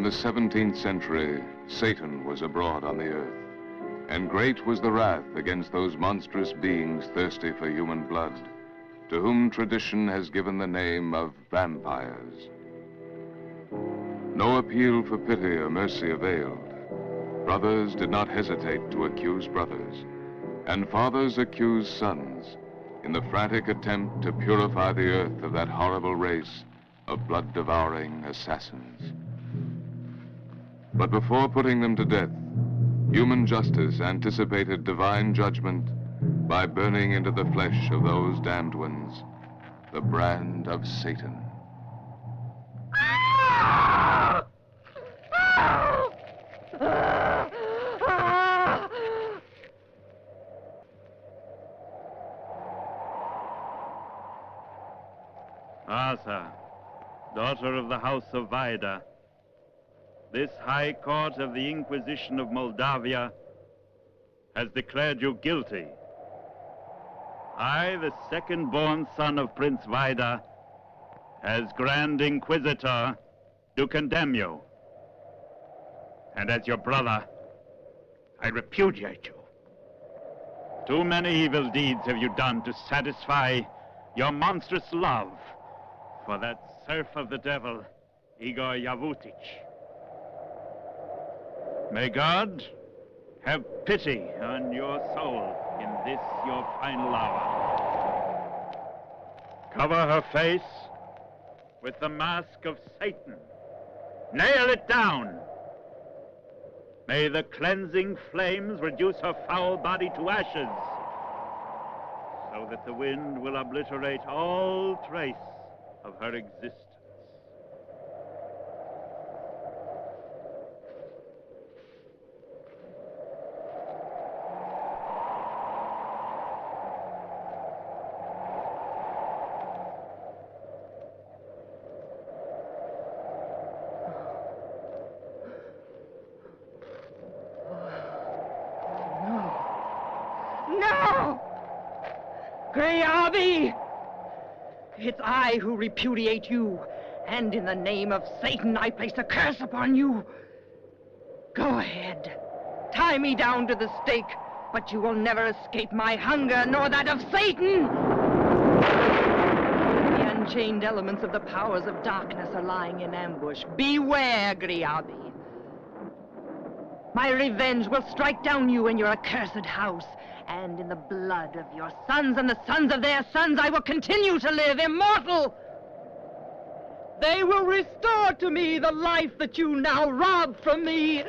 the 17th century, Satan was abroad on the earth, and great was the wrath against those monstrous beings thirsty for human blood, to whom tradition has given the name of vampires. No appeal for pity or mercy availed. Brothers did not hesitate to accuse brothers, and fathers accused sons in the frantic attempt to purify the earth of that horrible race of blood-devouring assassins. But before putting them to death, human justice anticipated divine judgment by burning into the flesh of those damned ones the brand of Satan. Asa, daughter of the House of Vaida, this High Court of the Inquisition of Moldavia has declared you guilty. I, the second-born son of Prince Vaida, as Grand Inquisitor, do condemn you. And as your brother, I repudiate you. Too many evil deeds have you done to satisfy your monstrous love for that serf of the devil, Igor Yavutic. May God have pity on your soul in this your final hour. Cover her face with the mask of Satan. Nail it down. May the cleansing flames reduce her foul body to ashes, so that the wind will obliterate all trace of her existence. No! Griabi! It's I who repudiate you, and in the name of Satan I place a curse upon you. Go ahead. Tie me down to the stake, but you will never escape my hunger, nor that of Satan! The unchained elements of the powers of darkness are lying in ambush. Beware, Griabi. My revenge will strike down you and your accursed house, and in the blood of your sons and the sons of their sons I will continue to live, immortal! They will restore to me the life that you now rob from me.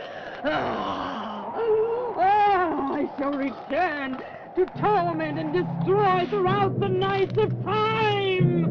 I shall return to torment and destroy throughout the nights of time!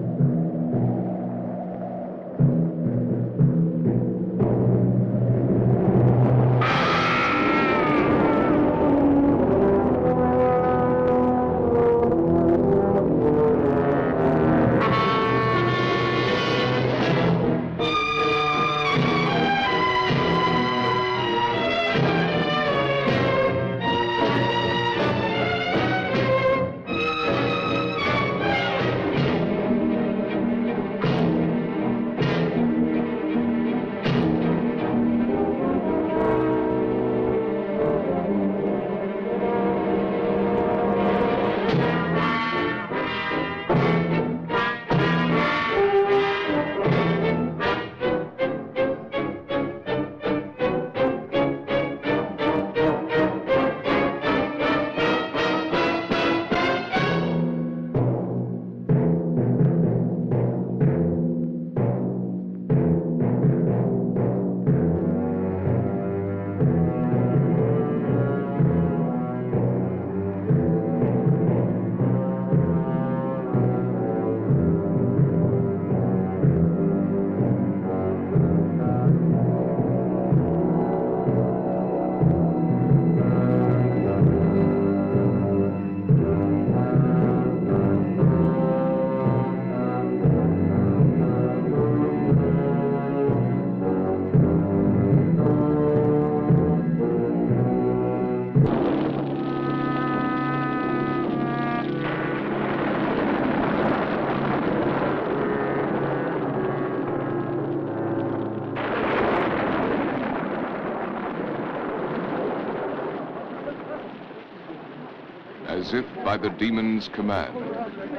As if by the demon's command,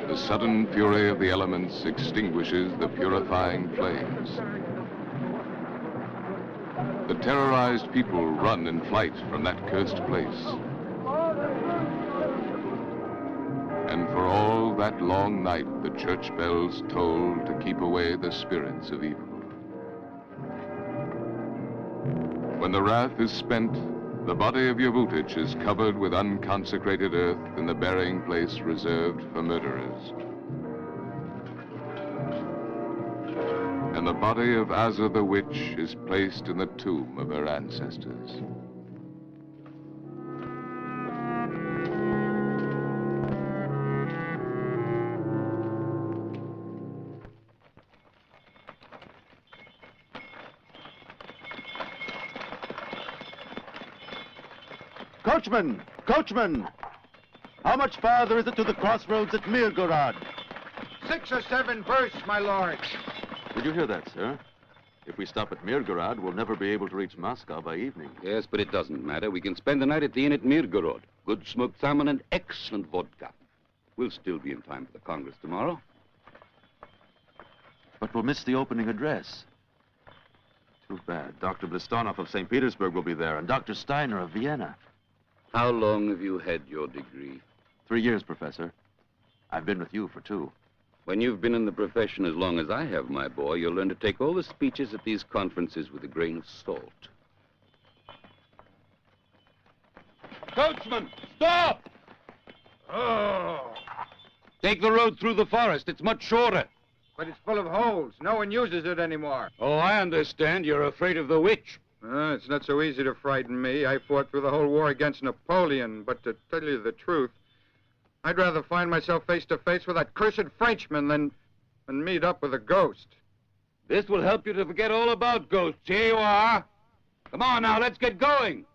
the sudden fury of the elements extinguishes the purifying flames. The terrorized people run in flight from that cursed place. And for all that long night, the church bells toll to keep away the spirits of evil. When the wrath is spent, the body of Yavutich is covered with unconsecrated earth in the burying place reserved for murderers. And the body of Azza the witch is placed in the tomb of her ancestors. Coachman! Coachman! How much farther is it to the crossroads at Mirgorod? 6 or 7 versts, my lord. Did you hear that, sir? If we stop at Mirgorod, we'll never be able to reach Moscow by evening. Yes, but it doesn't matter. We can spend the night at the inn at Mirgorod. Good smoked salmon and excellent vodka. We'll still be in time for the Congress tomorrow. But we'll miss the opening address. Too bad. Dr. Blistonov of St. Petersburg will be there, and Dr. Steiner of Vienna. How long have you had your degree? 3 years, Professor. I've been with you for 2. When you've been in the profession as long as I have, my boy, you'll learn to take all the speeches at these conferences with a grain of salt. Coachman, stop! Oh, Take the road through the forest. It's much shorter. but it's full of holes. No one uses it anymore. Oh, I understand. You're afraid of the witch. It's not so easy to frighten me. I fought through the whole war against Napoleon, but to tell you the truth, I'd rather find myself face to face with that cursed Frenchman than meet up with a ghost. This will help you to forget all about ghosts. Here you are. Come on now, let's get going.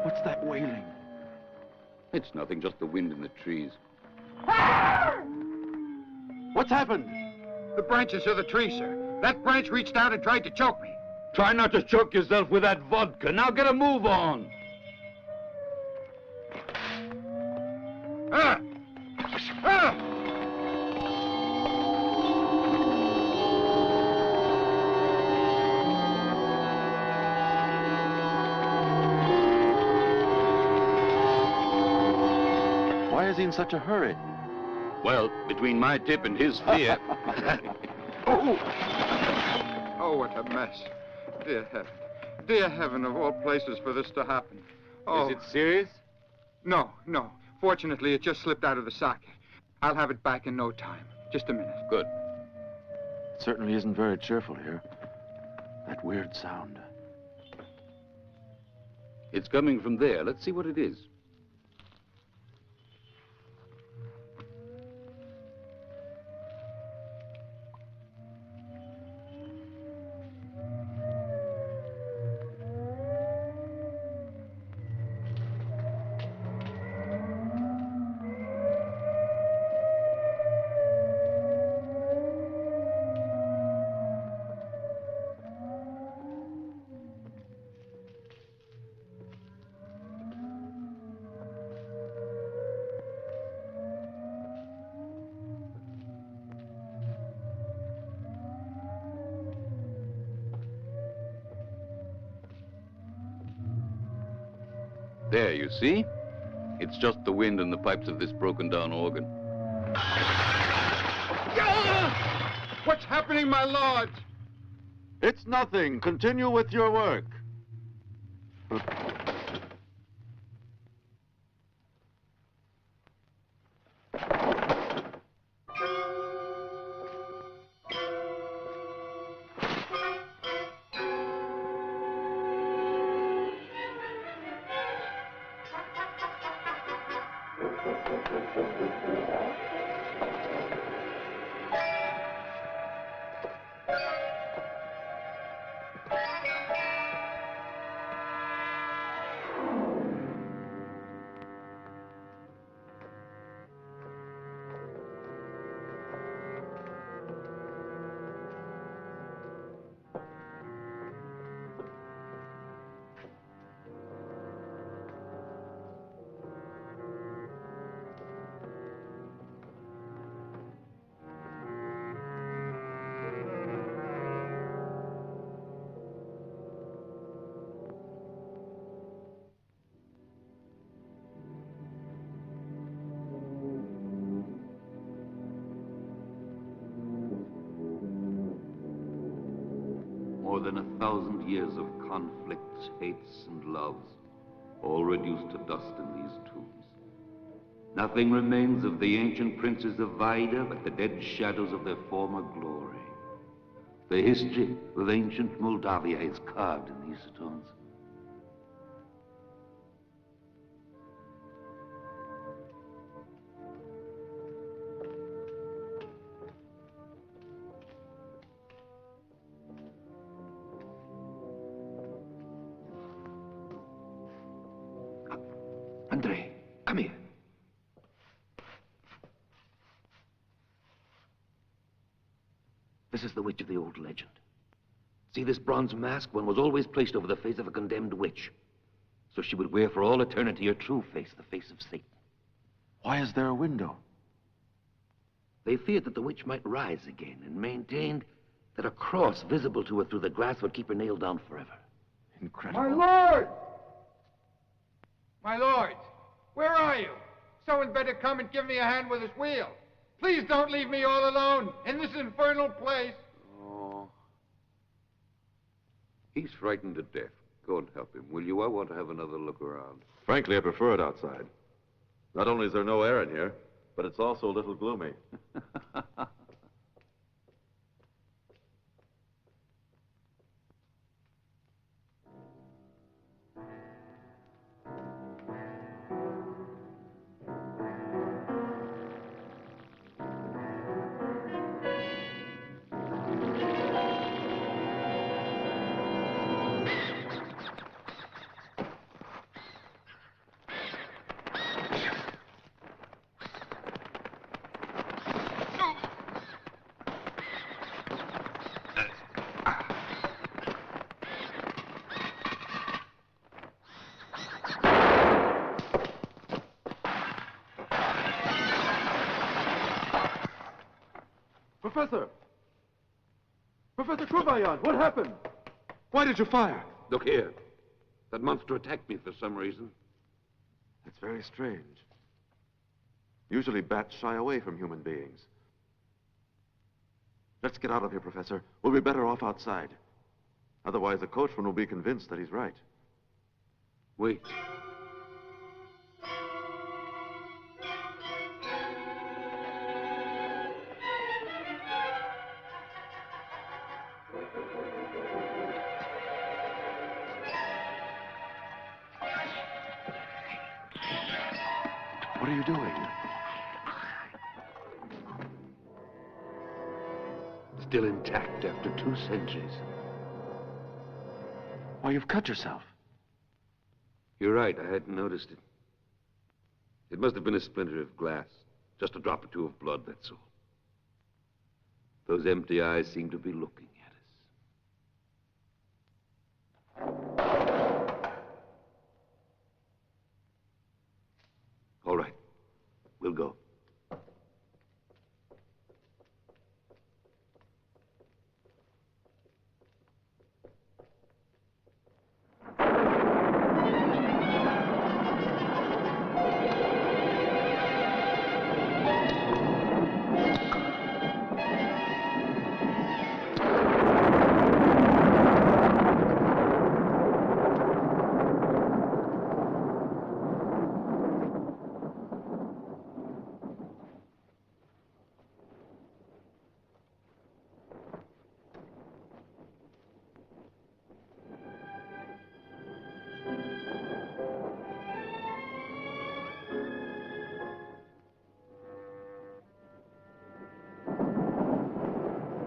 What's that wailing? It's nothing, just the wind in the trees. What's happened? The branches of the tree, sir. That branch reached out and tried to choke me. Try not to choke yourself with that vodka. Now get a move on. Ah! Ah! Why is he in such a hurry? Well, between my tip and his fear. Oh! Oh, what a mess. Dear heaven. Dear heaven, of all places for this to happen. Oh. Is it serious? No, no. Fortunately, it just slipped out of the socket. I'll have it back in no time. Just a minute. Good. It certainly isn't very cheerful here. That weird sound. It's coming from there. Let's see what it is. There, you see? It's just the wind and the pipes of this broken-down organ. What's happening, my lords? It's nothing. Continue with your work. More than 1,000 years of conflicts, hates, and loves, all reduced to dust in these tombs. Nothing remains of the ancient princes of Vida but the dead shadows of their former glory. The history of ancient Moldavia is carved in these stones. Andrei, come here. This is the witch of the old legend. See this bronze mask? One was always placed over the face of a condemned witch. So she would wear for all eternity her true face, the face of Satan. Why is there a window? They feared that the witch might rise again and maintained that a cross visible to her through the glass would keep her nailed down forever. Incredible. My lord! My lord, where are you? Someone better come and give me a hand with this wheel. Please don't leave me all alone in this infernal place. Oh. He's frightened to death. Go and help him, will you? I want to have another look around. Frankly, I prefer it outside. Not only is there no air in here, but it's also a little gloomy. Professor! Professor Kruvayan, what happened? Why did you fire? Look here. That monster attacked me for some reason. That's very strange. Usually bats shy away from human beings. Let's get out of here, Professor. We'll be better off outside. Otherwise, the coachman will be convinced that he's right. Wait. What are you doing? Still intact after 2 centuries. Why, you've cut yourself. You're right, I hadn't noticed it. It must have been a splinter of glass. Just a drop or two of blood, that's all. Those empty eyes seem to be looking at us. All right, we'll go.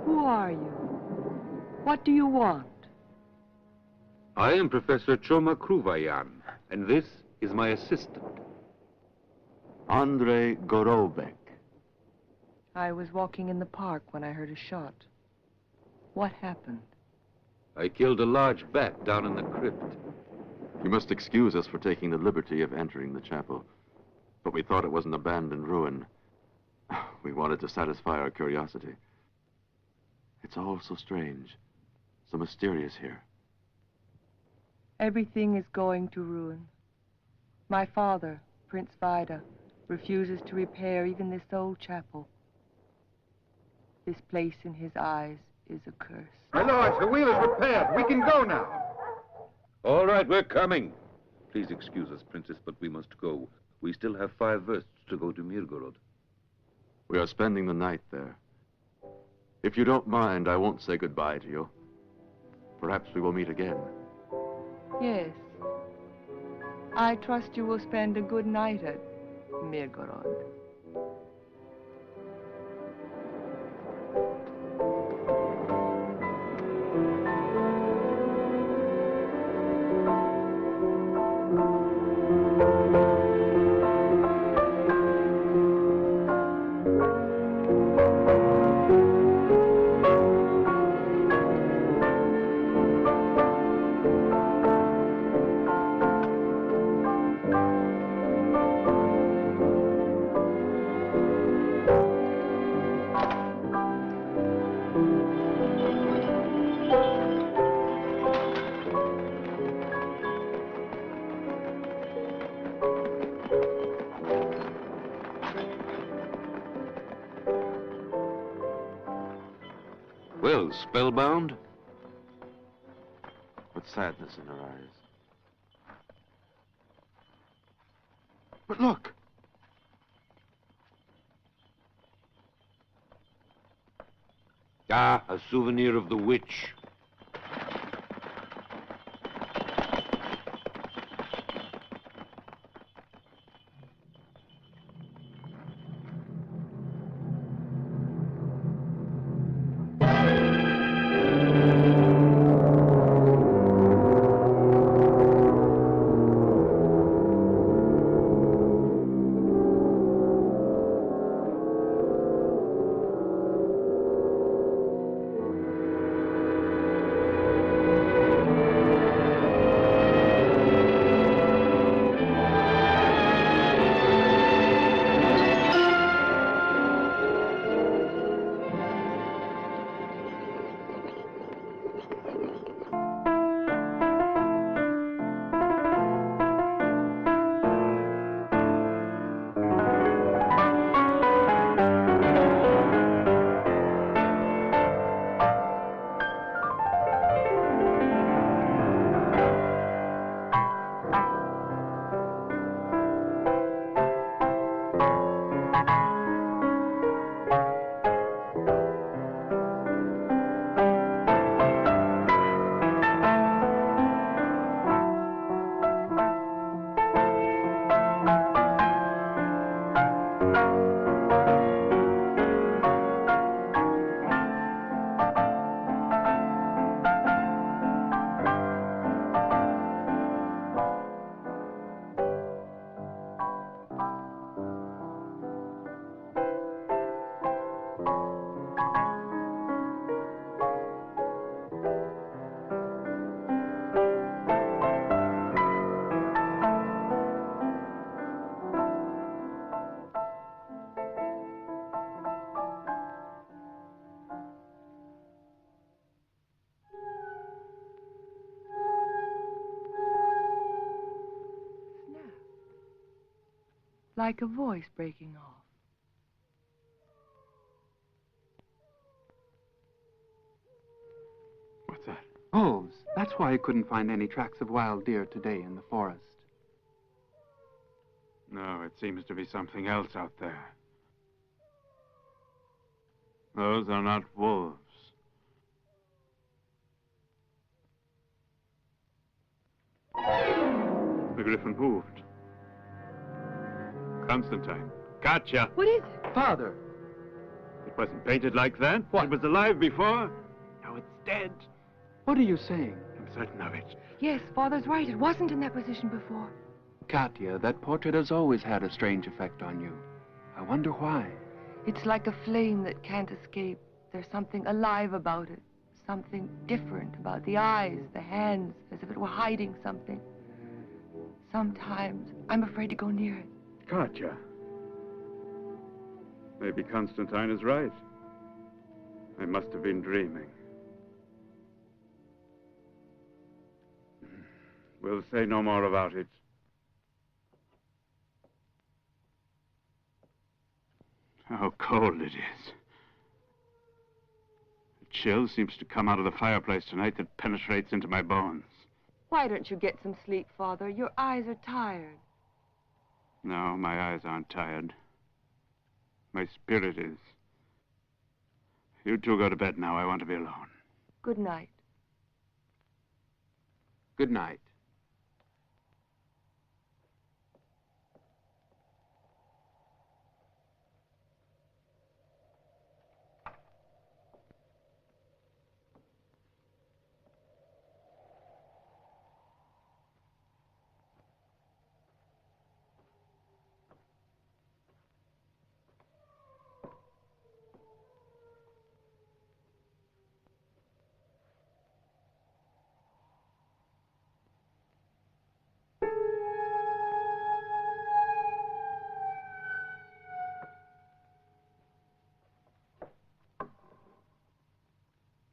Who are you? What do you want? I am Professor Choma Kruvayan, and this is my assistant. Andrei Gorobek. I was walking in the park when I heard a shot. What happened? I killed a large bat down in the crypt. You must excuse us for taking the liberty of entering the chapel. But we thought it was an abandoned ruin. We wanted to satisfy our curiosity. It's all so strange, so mysterious here. Everything is going to ruin. My father, Prince Vida, refuses to repair even this old chapel. This place in his eyes is a curse. My lords, the wheel is repaired. We can go now. All right, we're coming. Please excuse us, Princess, but we must go. We still have 5 versts to go to Mirgorod. We are spending the night there. If you don't mind, I won't say goodbye to you. Perhaps we will meet again. Yes. I trust you will spend a good night at Mirgorod. Well, spellbound? With sadness in her eyes. But look! Ah, a souvenir of the witch. Like a voice breaking off. What's that? Wolves. That's why I couldn't find any tracks of wild deer today in the forest. No, it seems to be something else out there. Those are not wolves. The griffin moved. Constantine. Gotcha. What is it? Father! It wasn't painted like that. What? It was alive before. Now it's dead. What are you saying? I'm certain of it. Yes, Father's right. It wasn't in that position before. Katya, that portrait has always had a strange effect on you. I wonder why. It's like a flame that can't escape. There's something alive about it. Something different about the eyes, the hands, as if it were hiding something. Sometimes I'm afraid to go near it. Katya. Maybe Constantine is right. I must have been dreaming. We'll say no more about it. How cold it is. The chill seems to come out of the fireplace tonight that penetrates into my bones. Why don't you get some sleep, Father? Your eyes are tired. No, my eyes aren't tired. My spirit is. You two go to bed now. I want to be alone. Good night. Good night.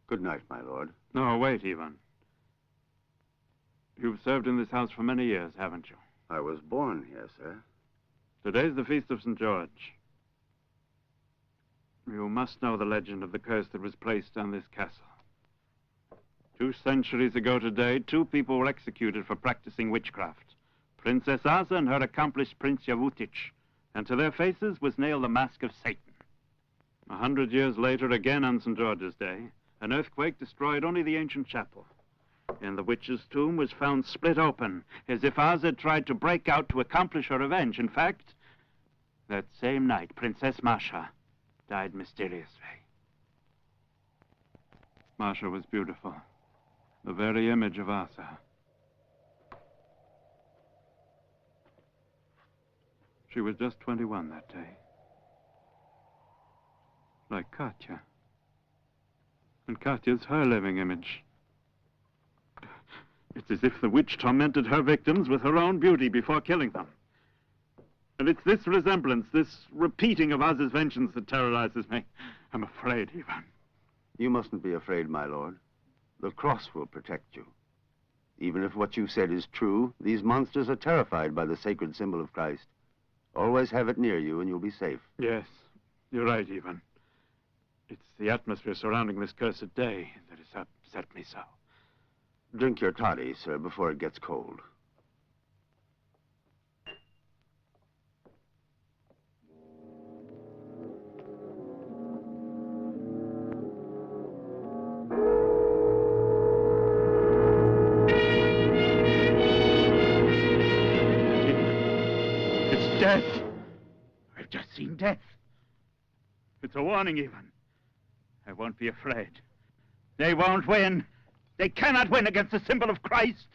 Good night, my lord. No, wait, Ivan. You've served in this house for many years, haven't you? I was born here, sir. Today's the feast of St. George. You must know the legend of the curse that was placed on this castle. 2 centuries ago today, 2 people were executed for practicing witchcraft. Princess Asa and her accomplice Prince Yavutic, and to their faces was nailed the mask of Satan. 100 years later, again on St. George's Day, an earthquake destroyed only the ancient chapel. And the witch's tomb was found split open, as if Asa had tried to break out to accomplish her revenge. In fact, that same night, Princess Masha died mysteriously. Masha was beautiful, the very image of Asa. She was just 21 that day. Like Katya. And Katya's her living image. It's as if the witch tormented her victims with her own beauty before killing them. And it's this resemblance, this repeating of Asa's vengeance that terrorizes me. I'm afraid, Ivan. You mustn't be afraid, my lord. The cross will protect you. Even if what you said is true, these monsters are terrified by the sacred symbol of Christ. Always have it near you and you'll be safe. Yes, you're right, Ivan. It's the atmosphere surrounding this cursed day that has upset me so. Drink your toddy, sir, before it gets cold. It's death. I've just seen death. It's a warning, Ivan. I won't be afraid. They won't win. They cannot win against the symbol of Christ.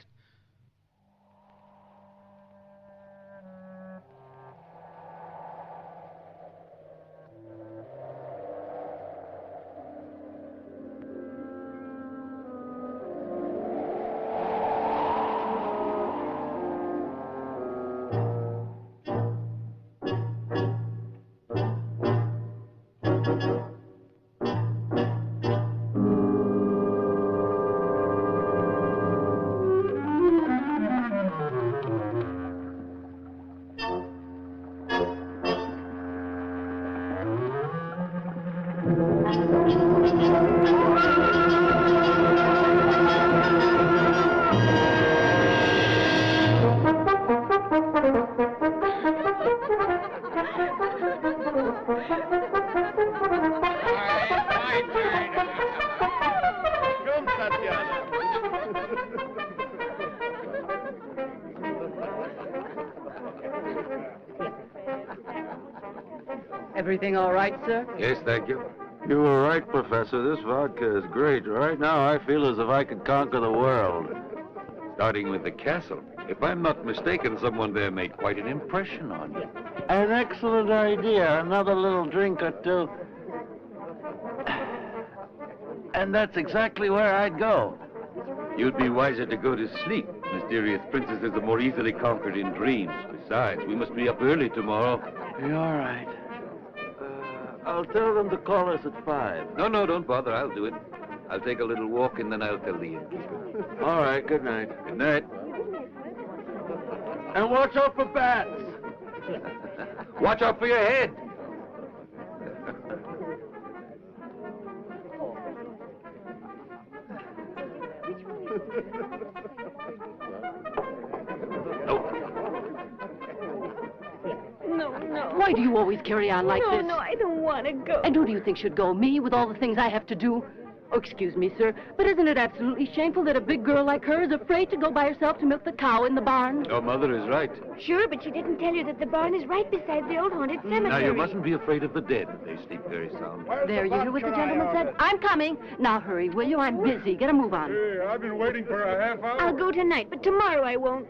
Everything all right, sir? Yes, thank you. You were right, Professor. This vodka is great. Right now, I feel as if I could conquer the world. Starting with the castle. If I'm not mistaken, someone there made quite an impression on you. An excellent idea. Another little drink or two. And that's exactly where I'd go. You'd be wiser to go to sleep. Mysterious princesses are more easily conquered in dreams. Besides, we must be up early tomorrow. You're all right. I'll tell them to call us at 5. No, don't bother. I'll do it. I'll take a little walk and then I'll tell the innkeeper. All right, good night. Good night. And watch out for bats. Watch out for your head. No. Why do you always carry on like this? No, I don't want to go. And who do you think should go? Me, with all the things I have to do? Oh, excuse me, sir, but isn't it absolutely shameful that a big girl like her is afraid to go by herself to milk the cow in the barn? Your mother is right. Sure, but she didn't tell you that the barn is right beside the old haunted cemetery. Now, you mustn't be afraid of the dead. They sleep very sound. There, you hear what the gentleman said? I'm coming. Now hurry, will you? I'm busy. Get a move on. Hey, I've been waiting for a half hour. I'll go tonight, but tomorrow I won't.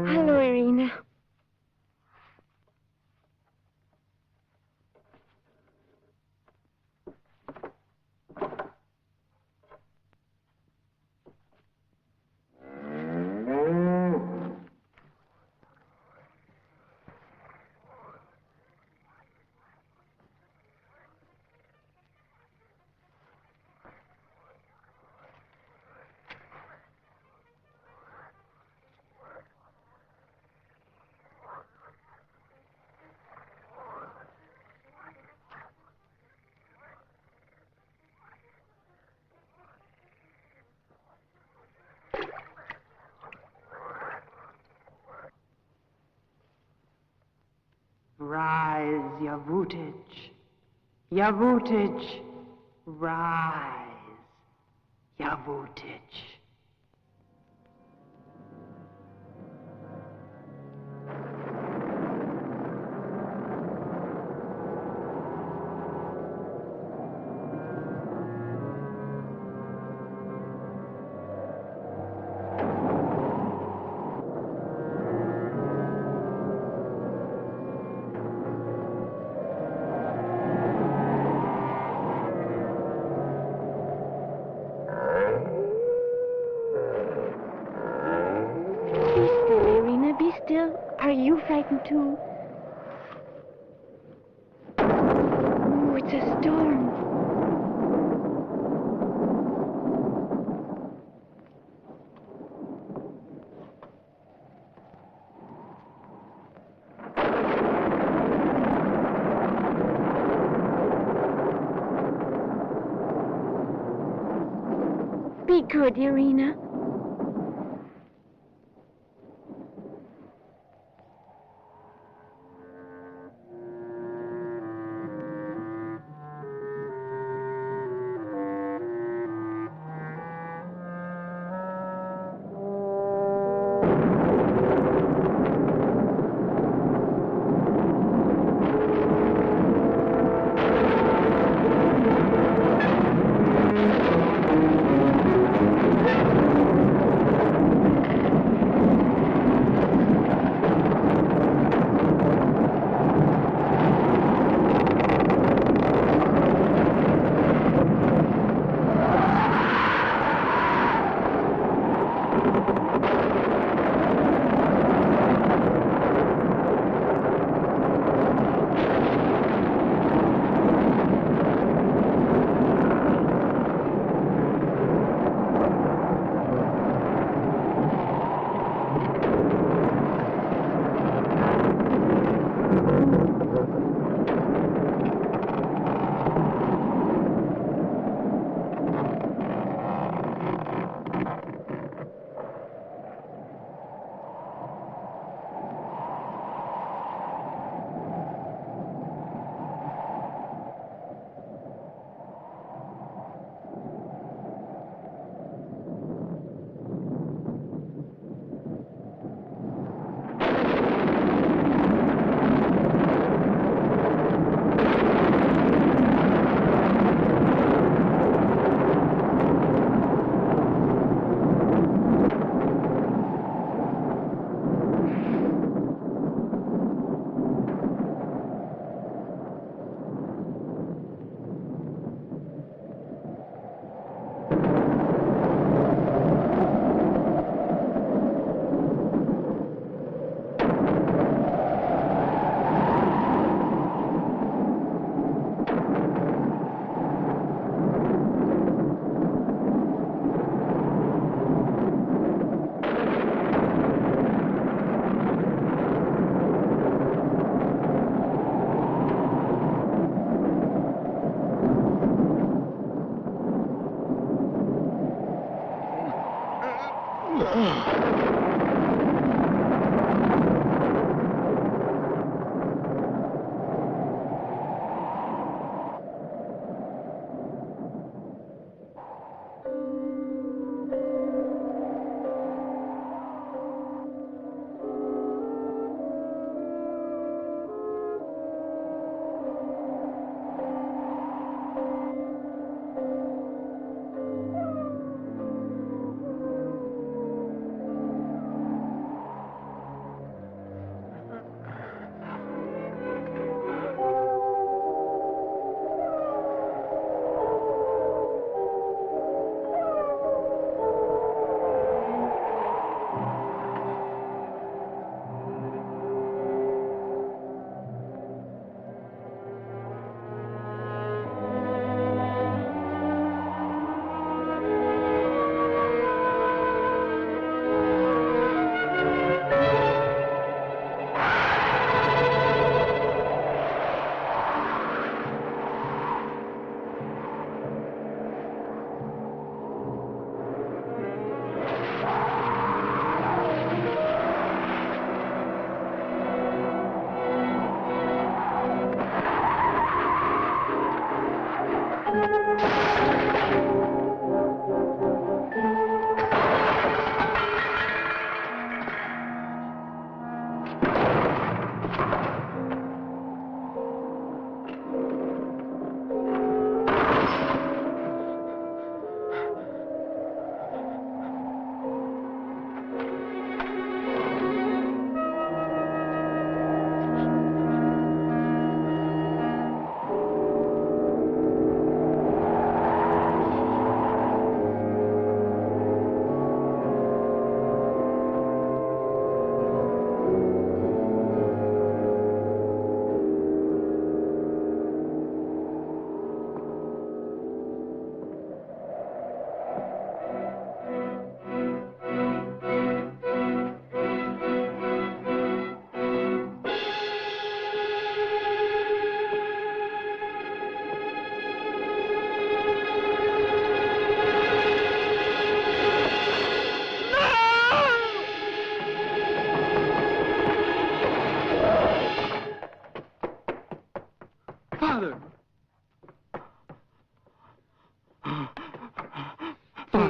Hello, Irina. Rise, Yavutage. Yavutage. Rise, Yavutage. Are you frightened too? Oh, it's a storm. Be good, Irina.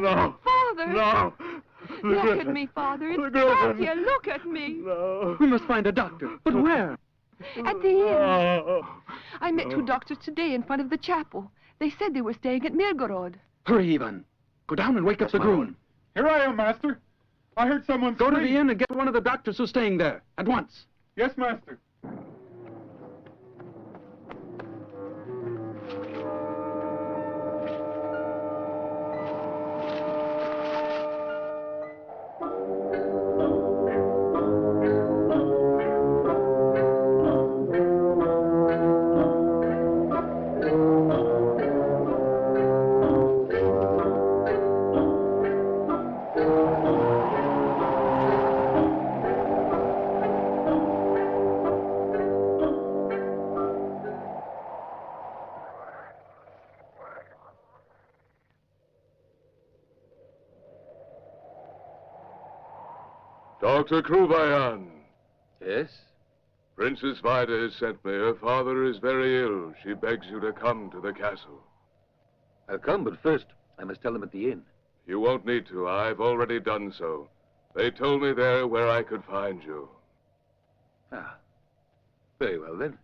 No. Father! No! Look at me, Father. It's Katya. Look at me. No. We must find a doctor. But where? At the inn. No. I met two doctors today in front of the chapel. They said they were staying at Mirgorod. Hurry, Ivan. Go down and wake up the groom. Here I am, Master. I heard someone Go to scream. the inn and get one of the doctors who's staying there. At once. Yes, Master. Dr. Krubayan. Yes? Princess Vida has sent me. Her father is very ill. She begs you to come to the castle. I'll come, but first, I must tell them at the inn. You won't need to. I've already done so. They told me there where I could find you. Ah. Very well, then.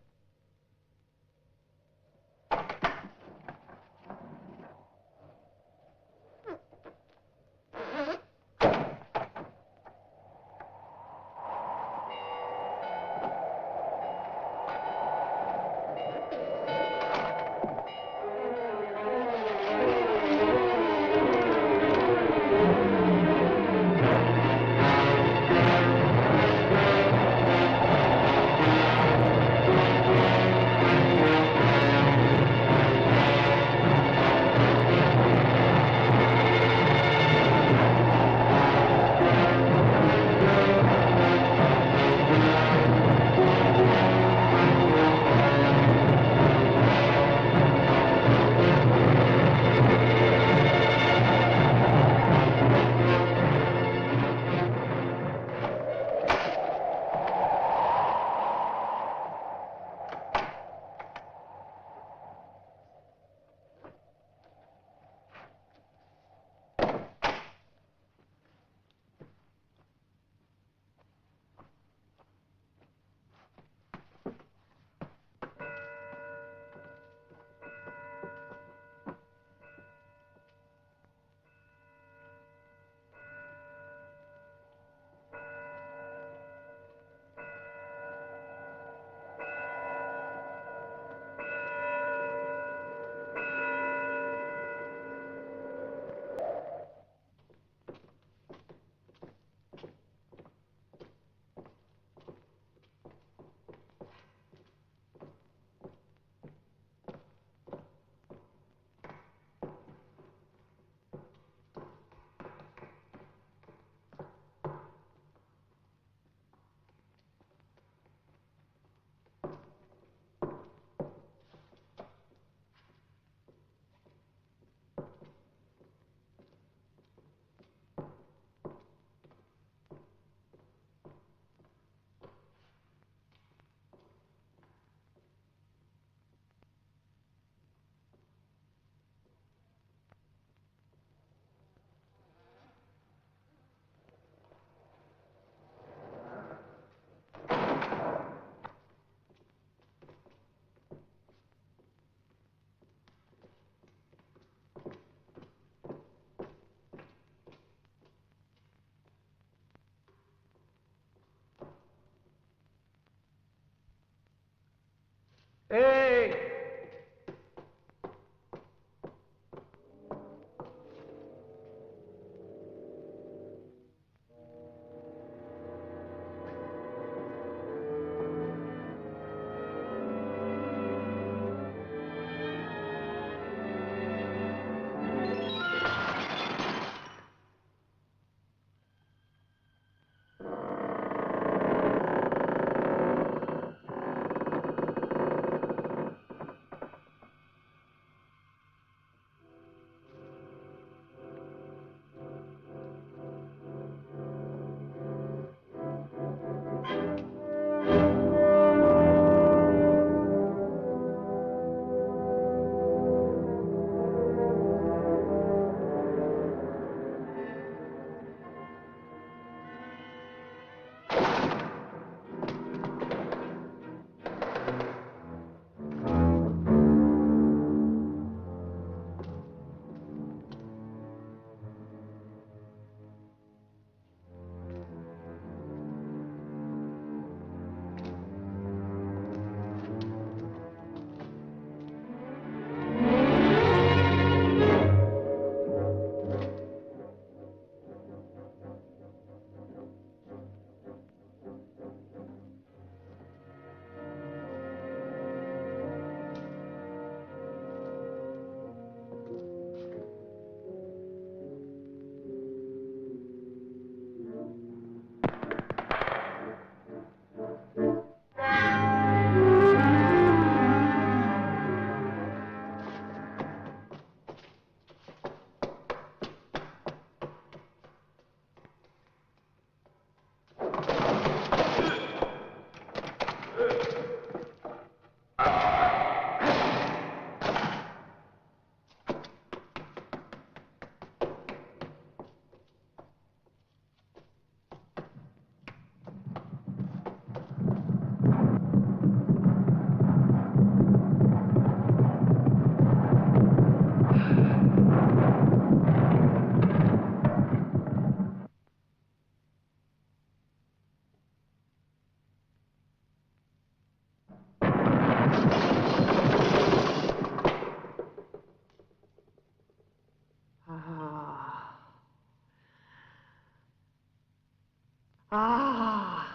Ah.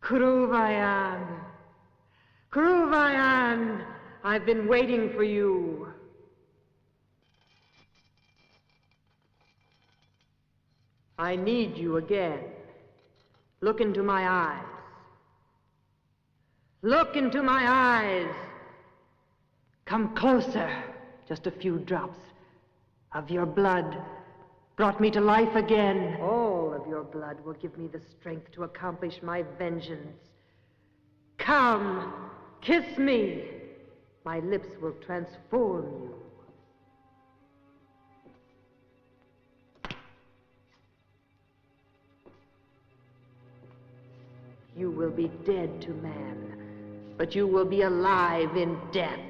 Kruvayan. Kruvayan, I've been waiting for you. I need you again. Look into my eyes. Look into my eyes. Come closer. Just a few drops of your blood brought me to life again. All of your blood will give me the strength to accomplish my vengeance. Come, kiss me. My lips will transform you. You will be dead to man, but you will be alive in death.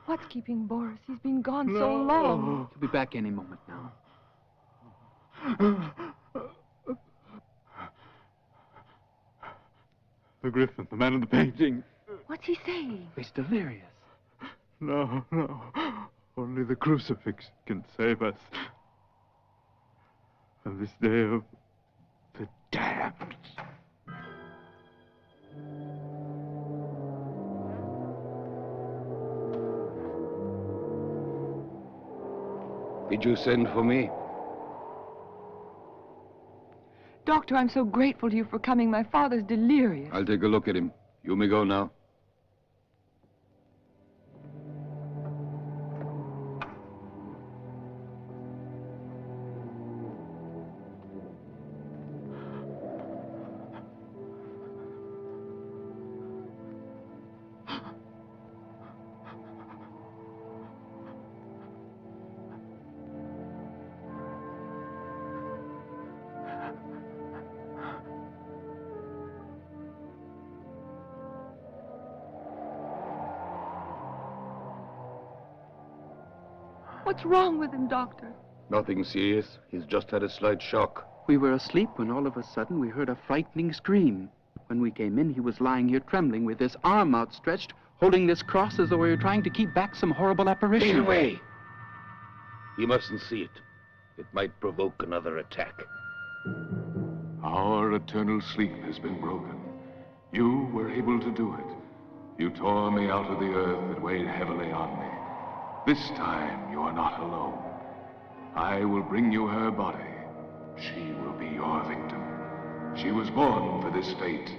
What's keeping Boris? He's been gone so long. He'll be back any moment now. The Griffin, the man in the painting. What's he saying? He's delirious. No, no. Only the crucifix can save us. On this day of the damned. Did you send for me? Doctor, I'm so grateful to you for coming. My father's delirious. I'll take a look at him. You may go now. What's wrong with him, Doctor? Nothing serious. He's just had a slight shock. We were asleep when all of a sudden we heard a frightening scream. When we came in, he was lying here trembling with his arm outstretched, holding this cross as though he were trying to keep back some horrible apparition. Get away! He mustn't see it. It might provoke another attack. Our eternal sleep has been broken. You were able to do it. You tore me out of the earth that weighed heavily on me. This time you are not alone. I will bring you her body. She will be your victim. She was born for this fate.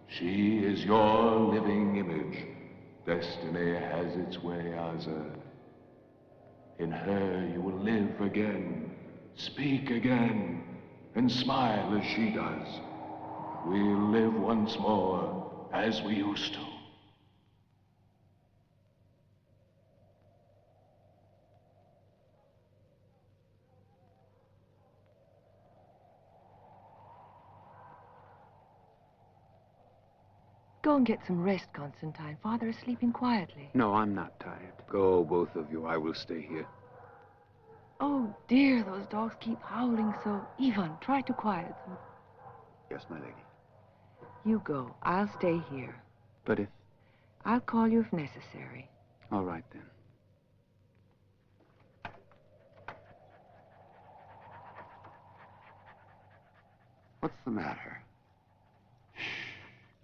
She is your living image. Destiny has its way, Aza. In her you will live again, speak again, and smile as she does. We'll live once more as we used to. Go and get some rest, Constantine. Father is sleeping quietly. No, I'm not tired. Go, both of you. I will stay here. Oh, dear, those dogs keep howling so. Ivan, try to quiet them. Yes, my lady. You go. I'll stay here. But if... I'll call you if necessary. All right, then. What's the matter? Shh.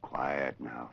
Quiet now.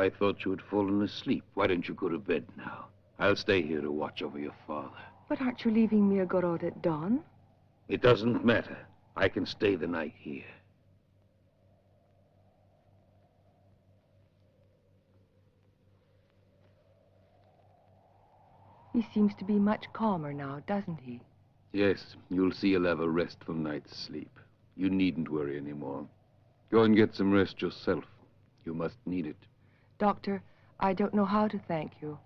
I thought you had fallen asleep. Why don't you go to bed now? I'll stay here to watch over your father. But aren't you leaving Mirgorod at dawn? It doesn't matter. I can stay the night here. He seems to be much calmer now, doesn't he? Yes, you'll see he'll have a restful night's sleep. You needn't worry anymore. Go and get some rest yourself. You must need it. Doctor, I don't know how to thank you.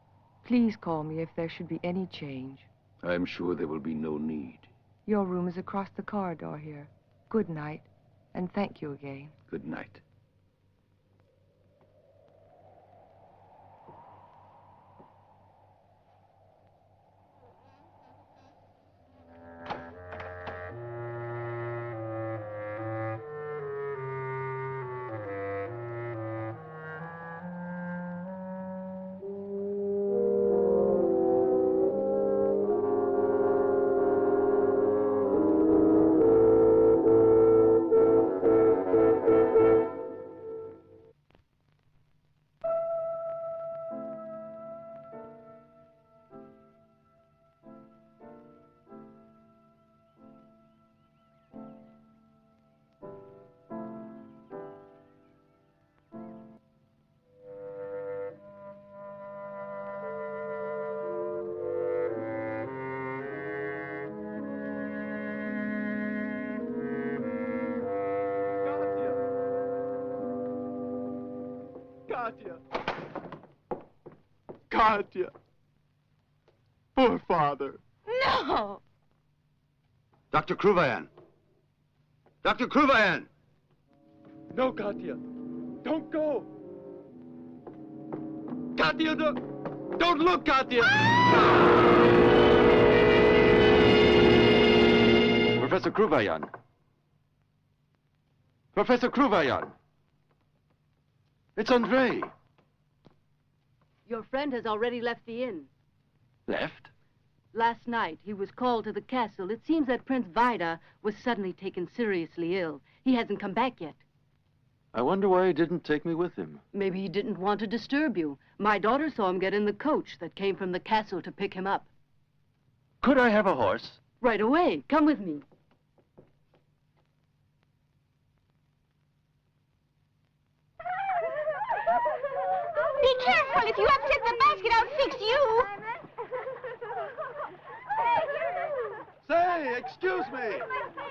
Please call me if there should be any change. I'm sure there will be no need. Your room is across the corridor here. Good night, and thank you again. Good night. Katya! Katya! Poor father. No! Dr. Kruvayan! Dr. Kruvayan! No, Katya. Don't go. Katya, don't look, Katya! Professor Kruvayan! Professor Kruvayan! It's Andrei. Your friend has already left the inn. Left? Last night, he was called to the castle. It seems that Prince Vida was suddenly taken seriously ill. He hasn't come back yet. I wonder why he didn't take me with him. Maybe he didn't want to disturb you. My daughter saw him get in the coach that came from the castle to pick him up. Could I have a horse? Right away. Come with me. Be careful. If you upset the basket, I'll fix you. Say, excuse me.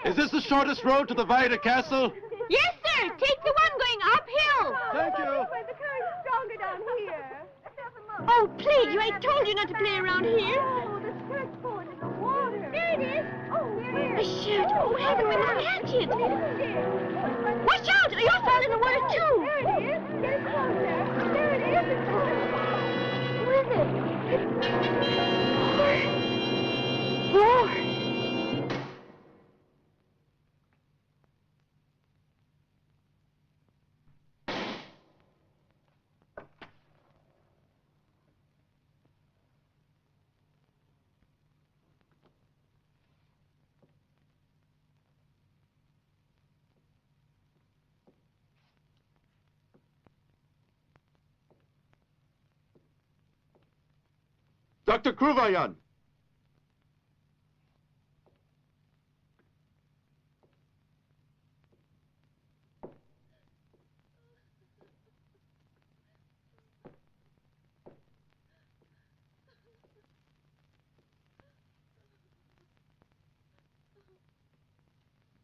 Is this the shortest road to the Vida Castle? Yes, sir. Take the one going uphill. Thank you. The current's stronger down here. Oh, please, you ain't told you not to play around here. Oh, the skirt's falling in the water. There it is. Oh, there. Shoot. Oh, heaven, we must catch it. Watch out, or you'll fall in the water, too. There it is. Get it closer. There it is. Where is it? Lord. Dr. Kruvayan!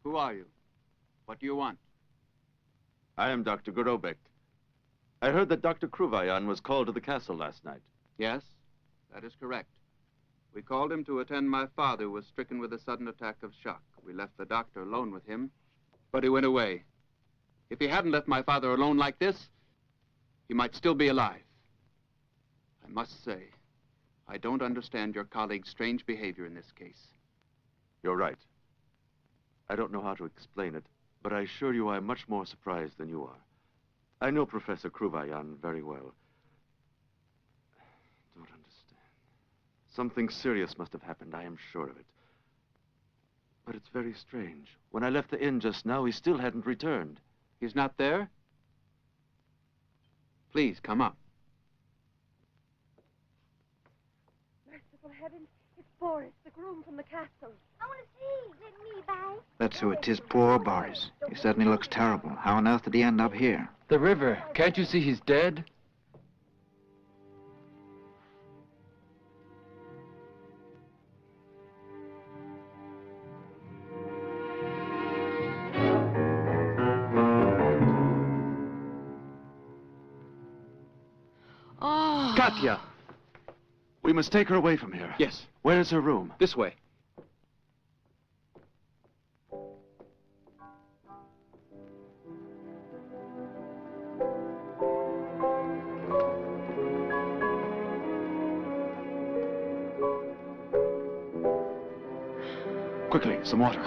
Who are you? What do you want? I am Dr. Gorobek. I heard that Dr. Kruvayan was called to the castle last night. Yes, that is correct. We called him to attend my father, who was stricken with a sudden attack of shock. We left the doctor alone with him, but he went away. If he hadn't left my father alone like this, he might still be alive. I must say, I don't understand your colleague's strange behavior in this case. You're right. I don't know how to explain it, but I assure you I'm much more surprised than you are. I know Professor Kruvayan very well. Don't understand. Something serious must have happened, I am sure of it. But it's very strange. When I left the inn just now, he still hadn't returned. He's not there? Please, come up. Merciful heavens, it's Boris, the groom from the castle. I want to see. Let me by. That's who it is, poor Boris. He certainly looks terrible. How on earth did he end up here? The river. Can't you see he's dead? Oh. Katya! We must take her away from here. Yes. Where is her room? This way. Quickly, some water.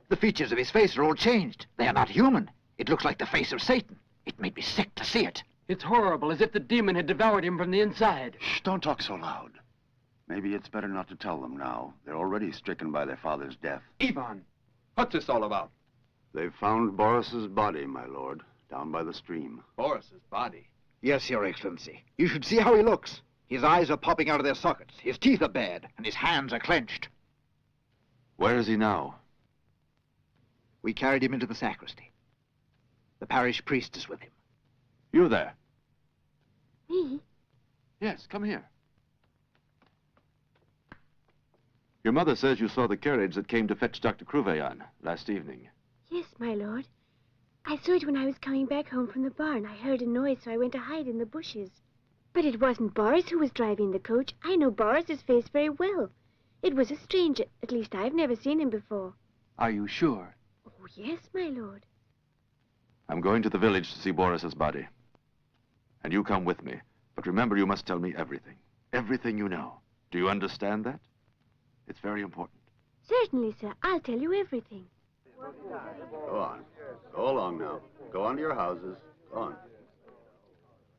The features of his face are all changed. They are not human. It looks like the face of Satan. It made me sick to see it. It's horrible, as if the demon had devoured him from the inside. Shh, don't talk so loud. Maybe it's better not to tell them now. They're already stricken by their father's death. Ivan, what's this all about? They've found Boris's body, my lord, down by the stream. Boris's body? Yes, Your Excellency. You should see how he looks. His eyes are popping out of their sockets. His teeth are bared, and his hands are clenched. Where is he now? We carried him into the sacristy. The parish priest is with him. You there? Me? Yes, come here. Your mother says you saw the carriage that came to fetch Dr. Cruvaillan last evening. Yes, my lord. I saw it when I was coming back home from the barn. I heard a noise, so I went to hide in the bushes. But it wasn't Boris who was driving the coach. I know Boris's face very well. It was a stranger. At least I've never seen him before. Are you sure? Oh, yes, my lord. I'm going to the village to see Boris's body. And you come with me. But remember, you must tell me everything. Everything you know. Do you understand that? It's very important. Certainly, sir. I'll tell you everything. Go on. Go along now. Go on to your houses. Go on.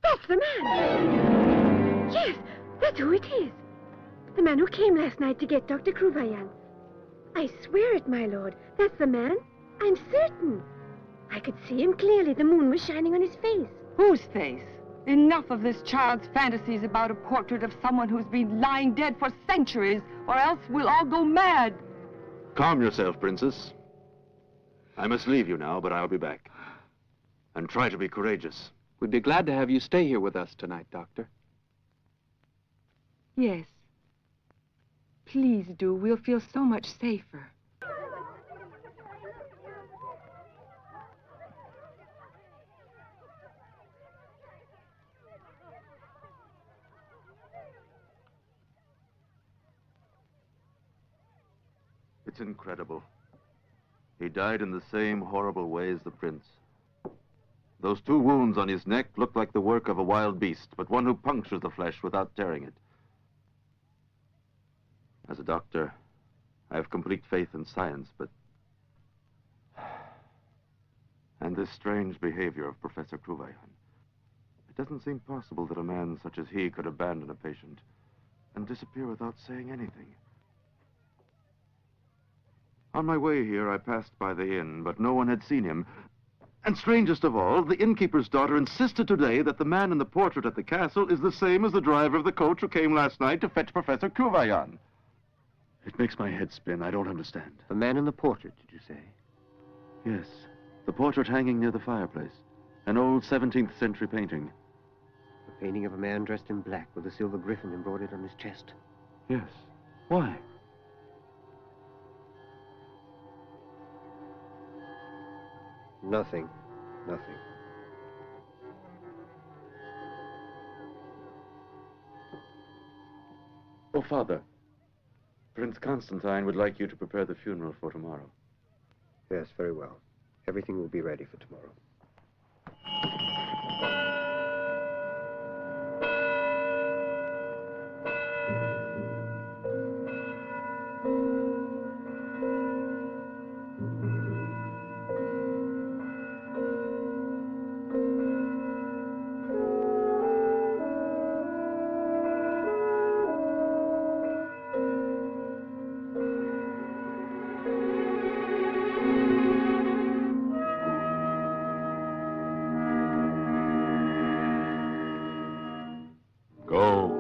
That's the man! Yes, that's who it is. The man who came last night to get Dr. Cruvaillan. I swear it, my lord. That's the man. I'm certain. I could see him clearly. The moon was shining on his face. Whose face? Enough of this child's fantasies about a portrait of someone who's been lying dead for centuries, or else we'll all go mad. Calm yourself, Princess. I must leave you now, but I'll be back. And try to be courageous. We'd be glad to have you stay here with us tonight, Doctor. Yes. Please do. We'll feel so much safer. It's incredible. He died in the same horrible way as the prince. Those 2 wounds on his neck look like the work of a wild beast, but one who punctures the flesh without tearing it. As a doctor, I have complete faith in science, but... And this strange behavior of Professor Cruvaillan. It doesn't seem possible that a man such as he could abandon a patient and disappear without saying anything. On my way here, I passed by the inn, but no one had seen him. And strangest of all, the innkeeper's daughter insisted today that the man in the portrait at the castle is the same as the driver of the coach who came last night to fetch Professor Cruvaillan. It makes my head spin. I don't understand. The man in the portrait, did you say? Yes, the portrait hanging near the fireplace. An old 17th century painting. A painting of a man dressed in black with a silver griffin embroidered on his chest. Yes. Why? Nothing. Nothing. Oh, Father. Prince Constantine would like you to prepare the funeral for tomorrow. Yes, very well. Everything will be ready for tomorrow. Go.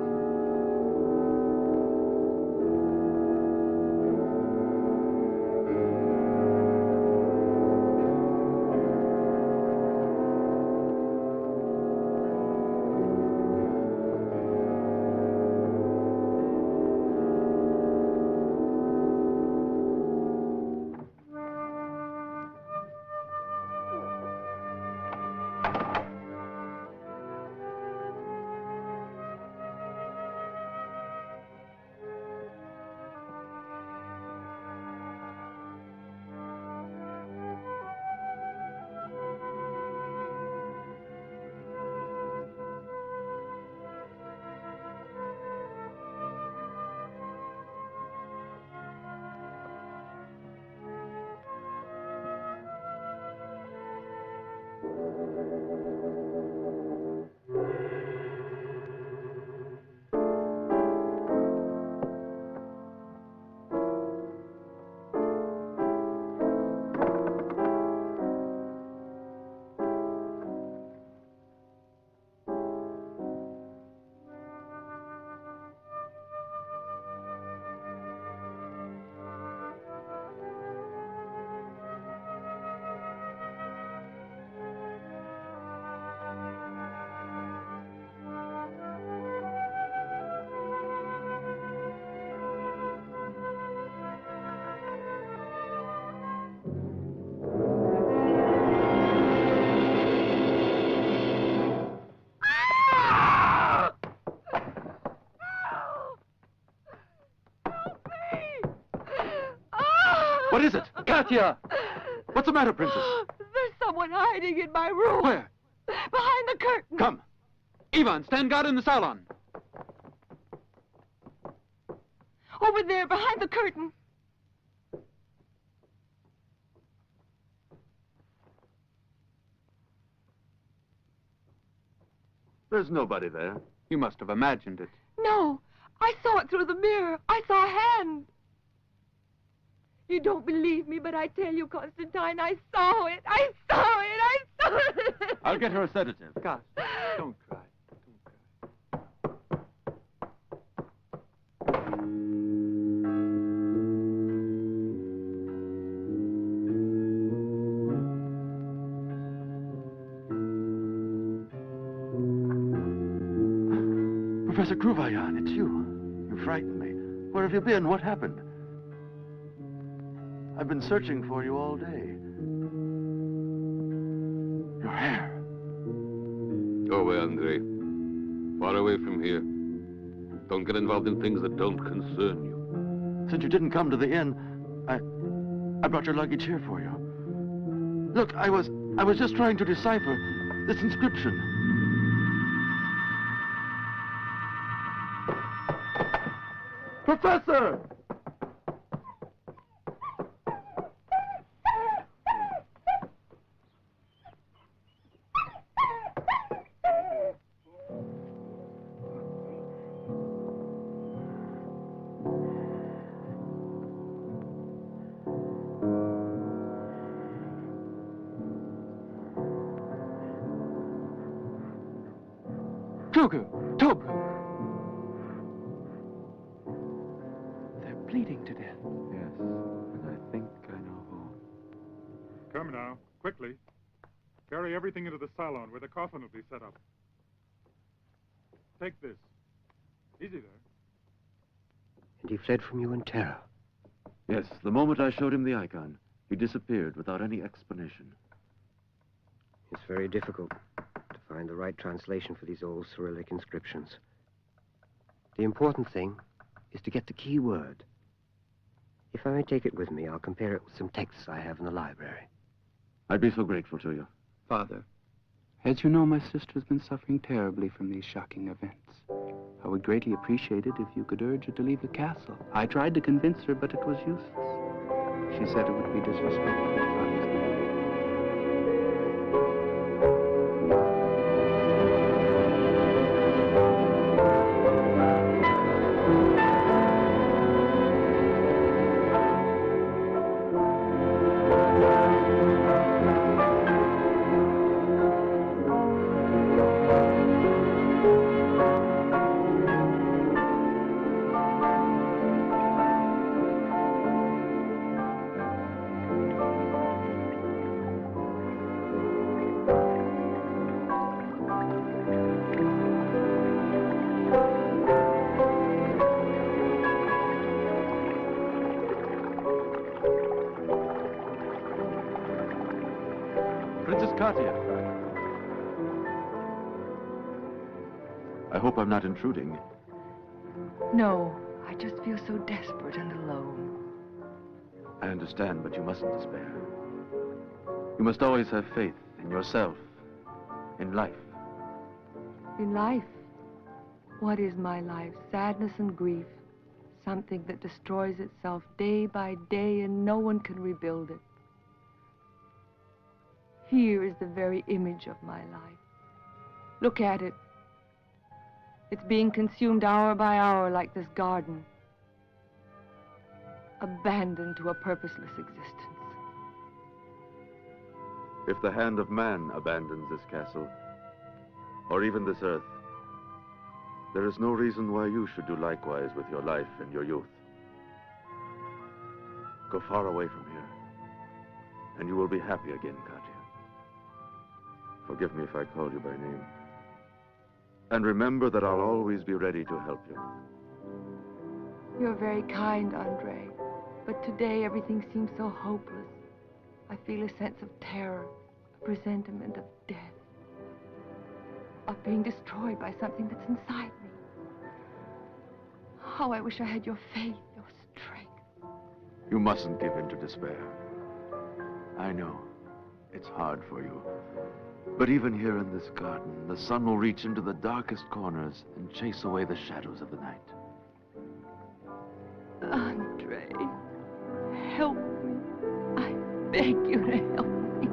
What is it? Katya! What's the matter, Princess? There's someone hiding in my room. Where? Behind the curtain. Come. Ivan, stand guard in the salon. Over there, behind the curtain. There's nobody there. You must have imagined it. No, I saw it through the mirror. I saw a hand. You don't believe me, but I tell you, Constantine, I saw it. I saw it. I saw it. I'll get her a sedative. Gosh, don't cry. Professor Kruvayan, it's you. You frightened me. Where have you been? What happened? I've been searching for you all day. Your hair. Go away, Andrei. Far away from here. Don't get involved in things that don't concern you. Since you didn't come to the inn, I brought your luggage here for you. Look, I was just trying to decipher this inscription. Professor! Tobru! They're bleeding to death. Yes, and I think I know who. Come now, quickly. Carry everything into the salon where the coffin will be set up. Take this. Easy there. And he fled from you in terror. Yes, the moment I showed him the icon, he disappeared without any explanation. It's very difficult to find the right translation for these old Cyrillic inscriptions. The important thing is to get the key word. If I may take it with me, I'll compare it with some texts I have in the library. I'd be so grateful to you. Father, as you know, my sister's been suffering terribly from these shocking events. I would greatly appreciate it if you could urge her to leave the castle. I tried to convince her, but it was useless. She said it would be disrespectful to Father's name. I hope I'm not intruding. No, I just feel so desperate and alone. I understand, but you mustn't despair. You must always have faith in yourself, in life. In life? What is my life? Sadness and grief. Something that destroys itself day by day and no one can rebuild it. Here is the very image of my life. Look at it. It's being consumed hour by hour like this garden. Abandoned to a purposeless existence. If the hand of man abandons this castle, or even this earth, there is no reason why you should do likewise with your life and your youth. Go far away from here, and you will be happy again, Katya. Forgive me if I call you by name. And remember that I'll always be ready to help you. You're very kind, Andre. But today everything seems so hopeless. I feel a sense of terror, a presentiment of death. Of being destroyed by something that's inside me. Oh, I wish I had your faith, your strength. You mustn't give in to despair. I know. It's hard for you. But even here in this garden, the sun will reach into the darkest corners and chase away the shadows of the night. Andre, help me. I beg you to help me.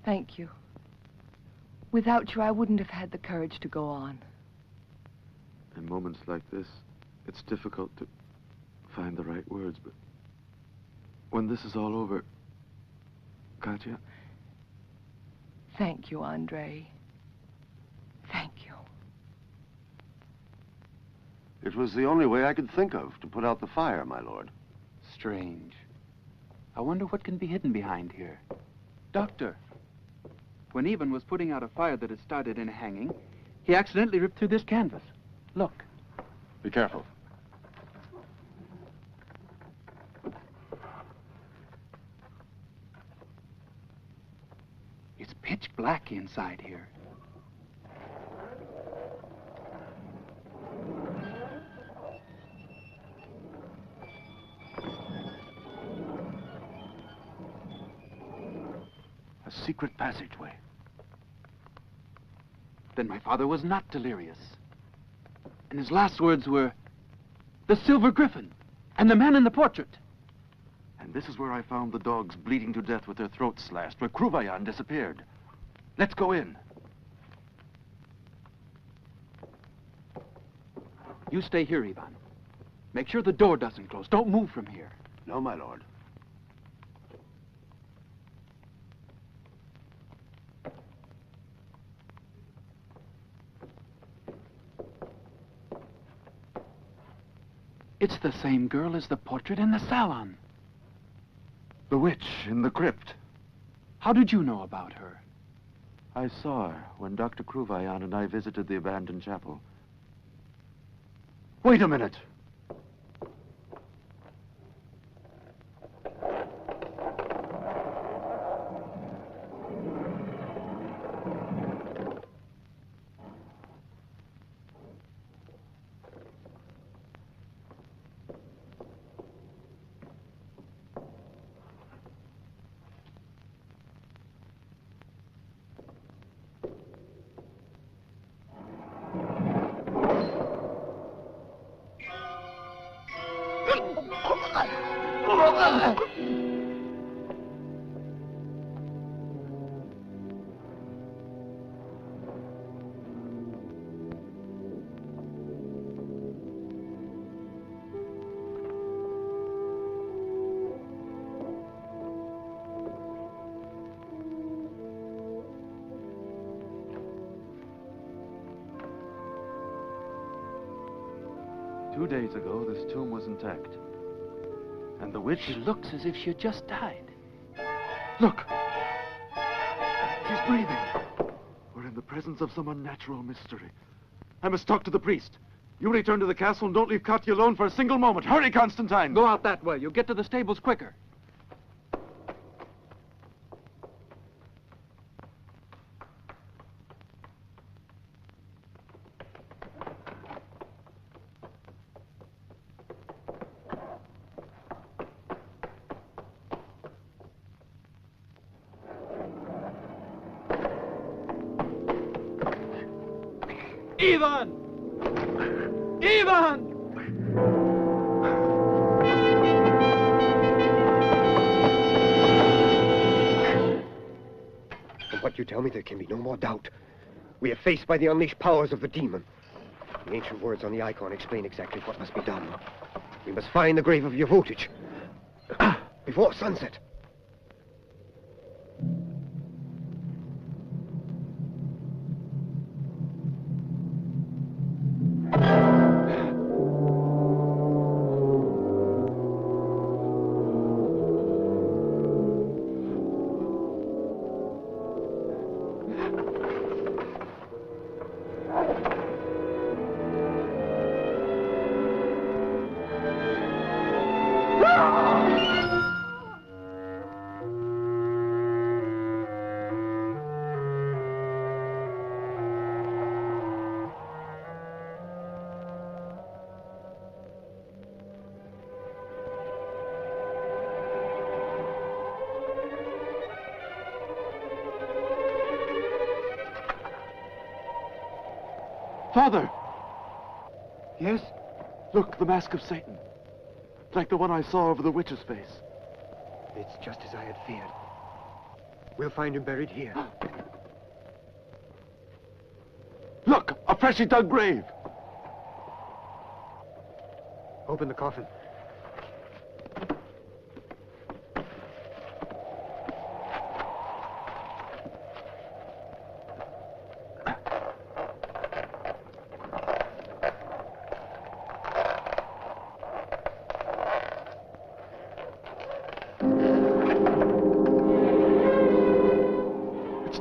Thank you. Without you, I wouldn't have had the courage to go on. In moments like this, it's difficult to find the right words, but when this is all over, Katya? Thank you, Andre. Thank you. It was the only way I could think of to put out the fire, my lord. Strange. I wonder what can be hidden behind here. Doctor, when Eben was putting out a fire that had started in a hanging, he accidentally ripped through this canvas. Look. Be careful. It's pitch black inside here. A secret passageway. Then my father was not delirious. And his last words were, "The silver griffin and the man in the portrait." And this is where I found the dogs bleeding to death with their throats slashed, where Kruvayan disappeared. Let's go in. You stay here, Ivan. Make sure the door doesn't close. Don't move from here. No, my lord. It's the same girl as the portrait in the salon. The witch in the crypt. How did you know about her? I saw her when Dr. Kruvayan and I visited the abandoned chapel. Wait a minute. Two days ago, this tomb was intact. And the witch... She looks as if she had just died. Look! She's breathing. We're in the presence of some unnatural mystery. I must talk to the priest. You return to the castle and don't leave Katya alone for a single moment. Hurry, Constantine! Go out that way. You'll get to the stables quicker. Ivan! Ivan! From what you tell me, there can be no more doubt. We are faced by the unleashed powers of the demon. The ancient words on the icon explain exactly what must be done. We must find the grave of Yevotic before sunset. Father! Yes? Look, the mask of Satan. Like the one I saw over the witch's face. It's just as I had feared. We'll find him buried here. Look! A freshly dug grave! Open the coffin.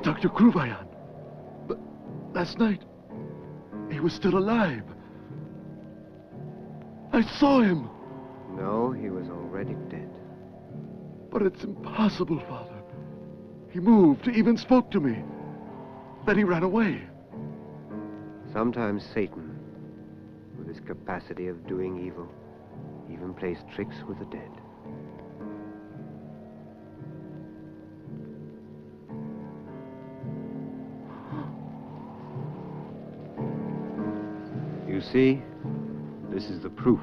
Dr. Kruvayan. But last night, he was still alive. I saw him. No, he was already dead. But it's impossible, Father. He moved, he even spoke to me. Then he ran away. Sometimes Satan, with his capacity of doing evil, even plays tricks with the dead. You see, this is the proof.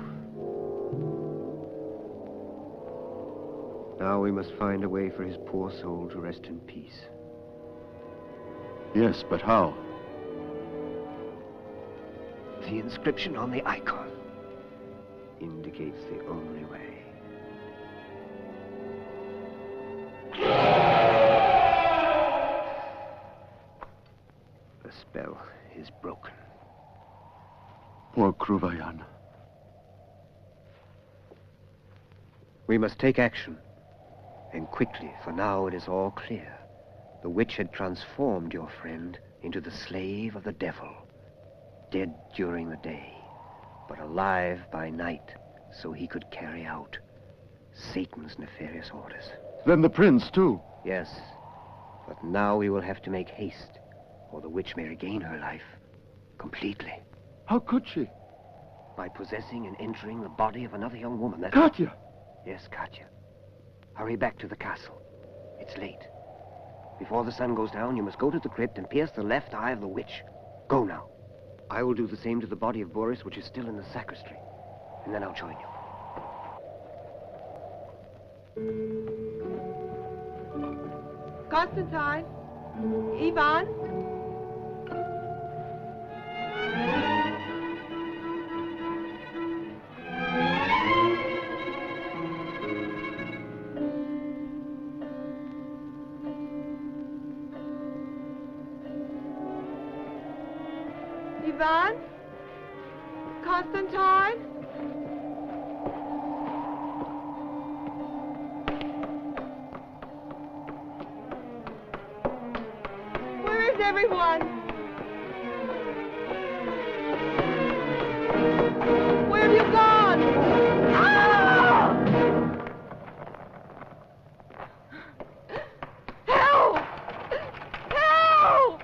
Now we must find a way for his poor soul to rest in peace. Yes, but how? The inscription on the icon indicates the only way. The spell is broken. Poor Kruvayan. We must take action. And quickly, for now it is all clear. The witch had transformed your friend into the slave of the devil. Dead during the day, but alive by night, so he could carry out Satan's nefarious orders. Then the prince, too. Yes, but now we will have to make haste, or the witch may regain her life completely. How could she? By possessing and entering the body of another young woman. That's... Katya! Yes, Katya. Hurry back to the castle. It's late. Before the sun goes down, you must go to the crypt and pierce the left eye of the witch. Go now. I will do the same to the body of Boris, which is still in the sacristy. And then I'll join you. Constantine? Ivan? Ivan? Constantine? Where is everyone? Where have you gone? Ah! Help! Help!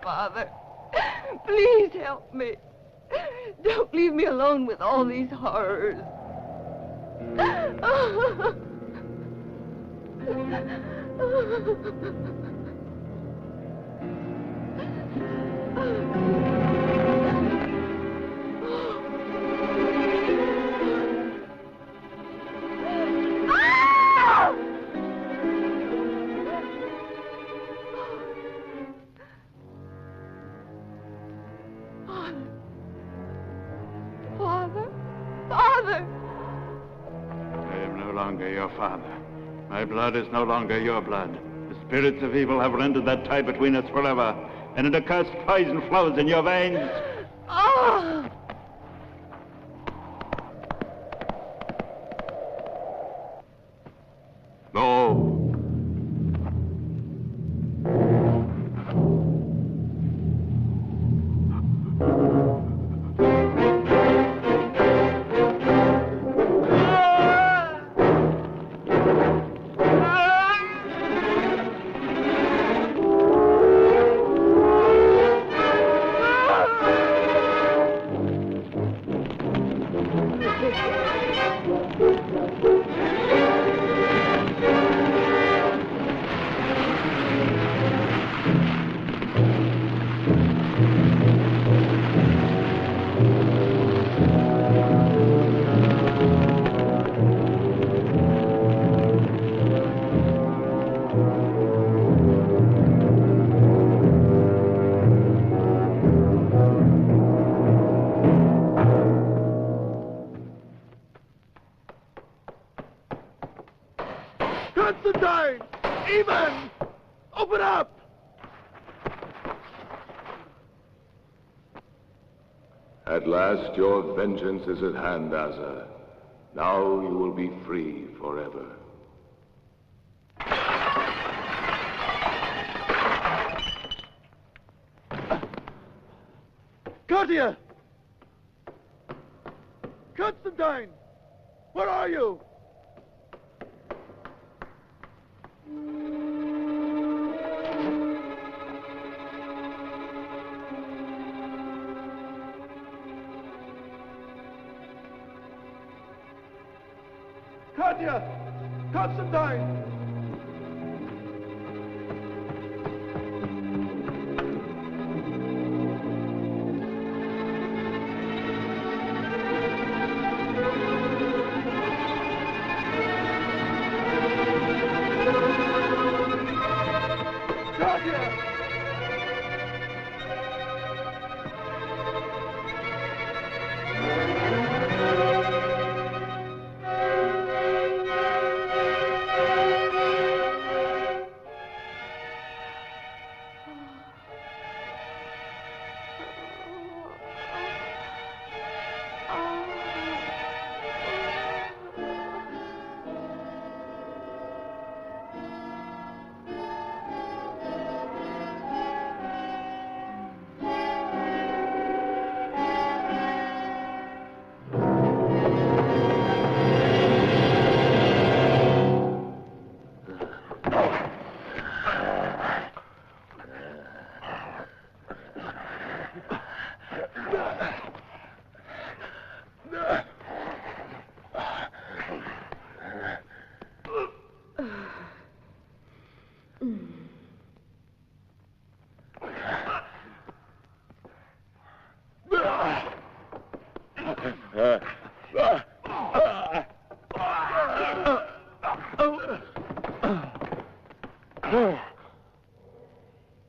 Father, please help me. Don't leave me alone with all these horrors. Your father. My blood is no longer your blood. The spirits of evil have rendered that tie between us forever, and an accursed poison flows in your veins. Oh! No. Constantine! Ivan! Open up! At last your vengeance is at hand, Asa. Now you will be free forever. Katya! Constantine! Where are you? Katya! Constantine!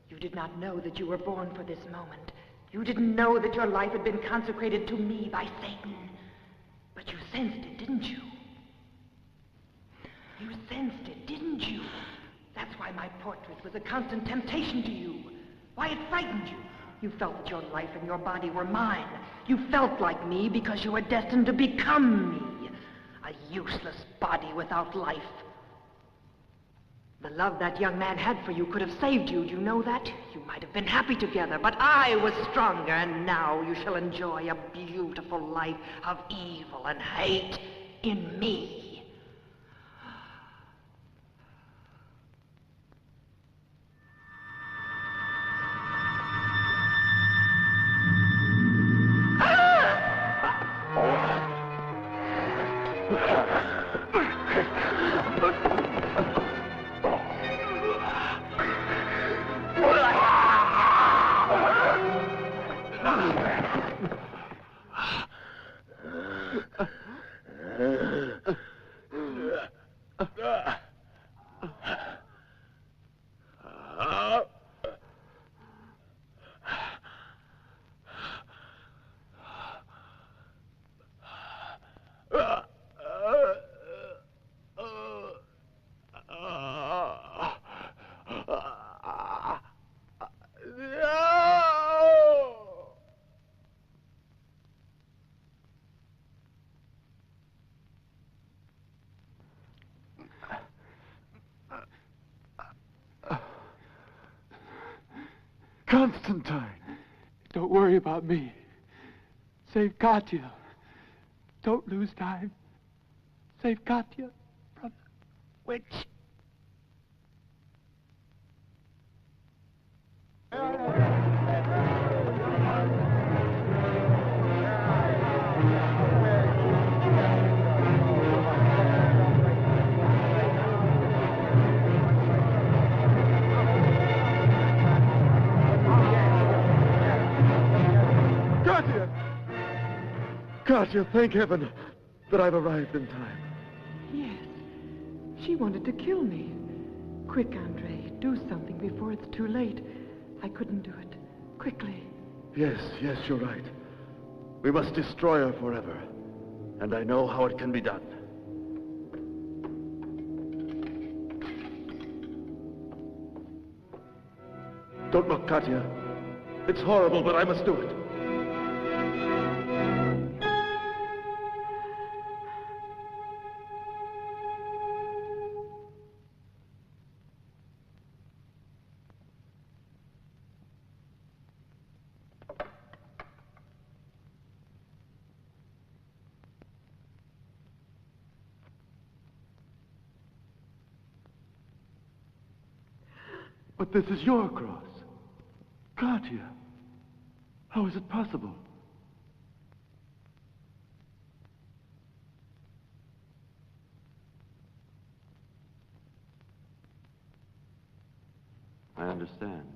You did not know that you were born for this moment. You didn't know that your life had been consecrated to me by Satan. But you sensed it, didn't you? You sensed it, didn't you? That's why my portrait was a constant temptation to you. Why it frightened you. You felt that your life and your body were mine. You felt like me because you were destined to become me. A useless body without life. The love that young man had for you could have saved you. Do you know that? You might have been happy together, but I was stronger, and now you shall enjoy a beautiful life of evil and hate in me. Constantine! Don't worry about me. Save Katya. Don't lose time. Save Katya from the witch. Katya, thank heaven that I've arrived in time. Yes. She wanted to kill me. Quick, Andre. Do something before it's too late. I couldn't do it. Quickly. Yes, you're right. We must destroy her forever. And I know how it can be done. Don't look, Katya. It's horrible, but I must do it. But this is your cross. Katya, how is it possible? understand.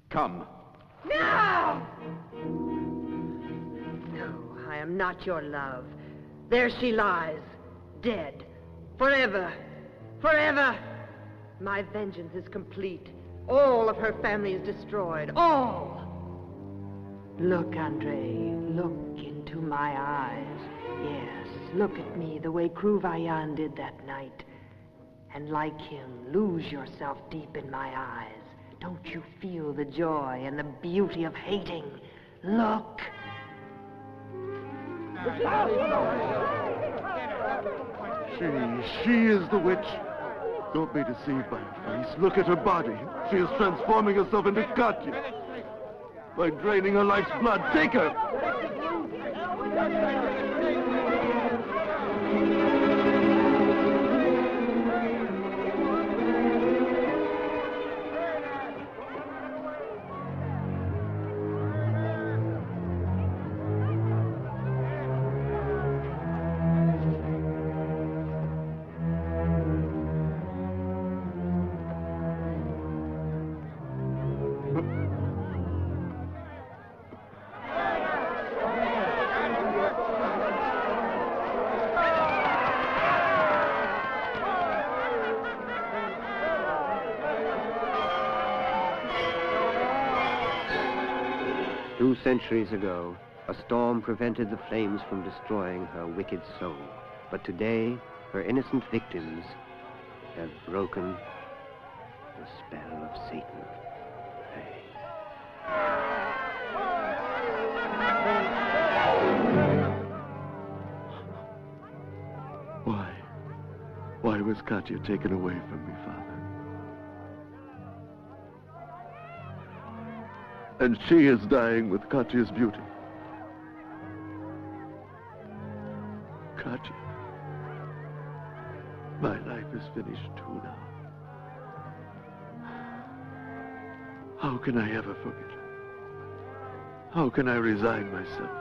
Come. No! No, I am not your love. There she lies, dead. Forever. Forever. My vengeance is complete. All of her family is destroyed. All. Look, Andre. Look into my eyes. Yes, look at me the way Vaillant did that night. And like him, lose yourself deep in my eyes. Don't you feel the joy and the beauty of hating? Look. She is the witch. Don't be deceived by her face. Look at her body. She is transforming herself into Katya. By draining her life's blood. Take her! Centuries ago, a storm prevented the flames from destroying her wicked soul. But today, her innocent victims have broken the spell of Satan. Why was Katya taken away from me, Father? And she is dying with Katya's beauty. Katya, my life is finished too now. How can I ever forget her? How can I resign myself?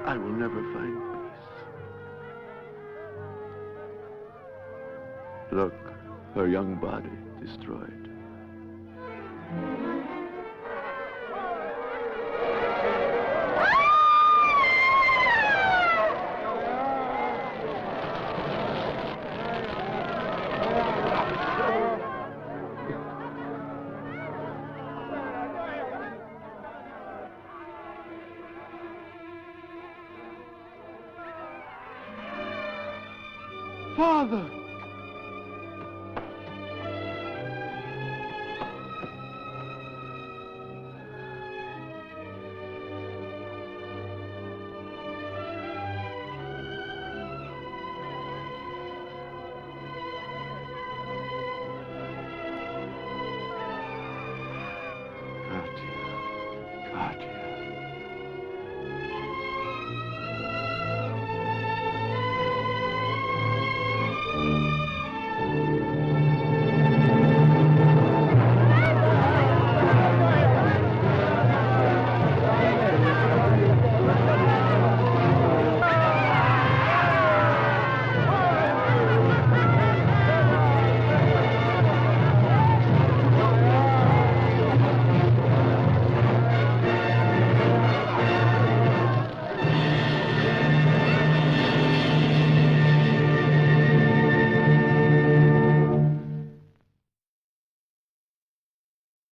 I will never find peace. Look, her young body destroyed. Father!